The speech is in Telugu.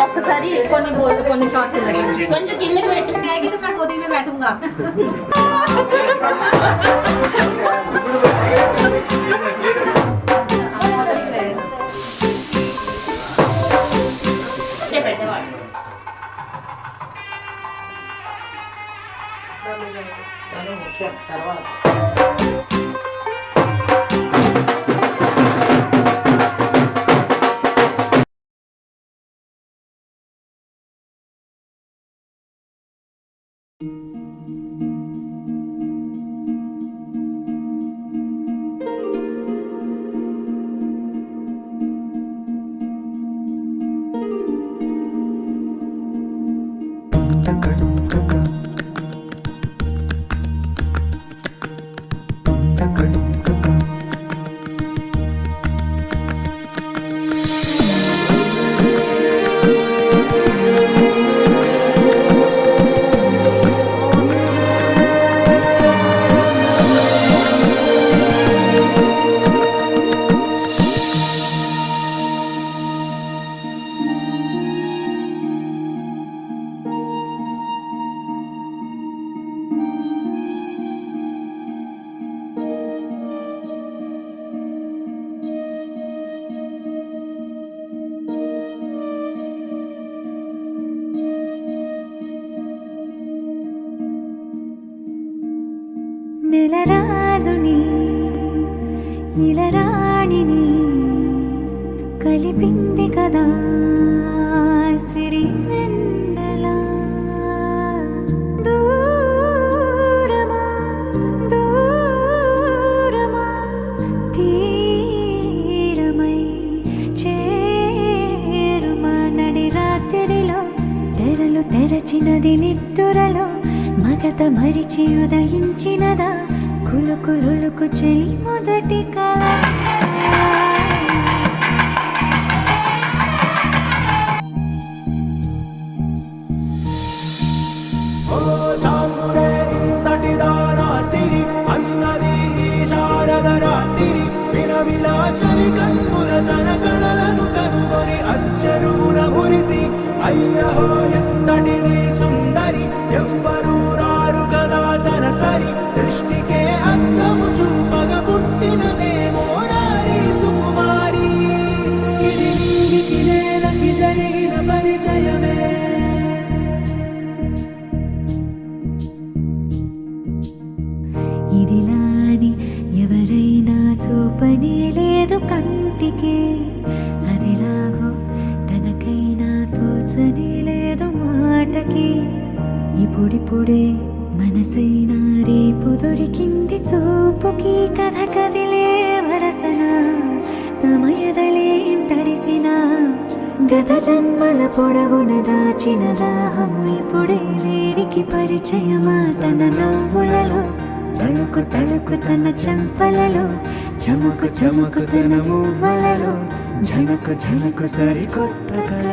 ఒక్కసారి కొన్ని షార్ట్స్ కొంచెం కిందకి పెట్టు बैठूंगा నెలరాజుని ఇలరాణిని కలిపింది కదా సిరి వెన్నెల దూరమా దూరమా తీరమై చేరుమా నడి రాత్రిలో తెరలు తెరచినది నిద్దురలో మగత మరిచి ఉదయించినదా కులుకులుకు చెలి మొదటి కళ అన్నది శారద రాత్రి విలవిలా చలి కన్నుల తన కళలను కనుగొని అచ్చరువున మురిసి అయ్యహో ఎంతటిది సుందరి ఎవ్వరూ రారు కదా తన సరి సృష్టికే అద్దము చూపగ పుట్టినదేమో నారీ సుకుమారి ఇది నీకి నేలకి జరిగిన పరిచయమే ఇదిలాని ఎవరైనా చూపనే లేదు కంటికి అదిలాగో తనకైనా తోచనే లేదు మాటకి ఇప్పుడిప్పుడే మనసైనా రేపు దొరికింది చూపుకి కథ కదిలే వరసన తమ ఎదలేం తడిసినా గత జన్మల పొడవున దాచిన దాహము ఇప్పుడే వీరికి పరిచయమా తన నవ్వులలో తళుకు తళుకు తన చెంపలలో చముకు చముకు తన మువ్వలలో ఝనకు ఝనకు సరికొత్త కళ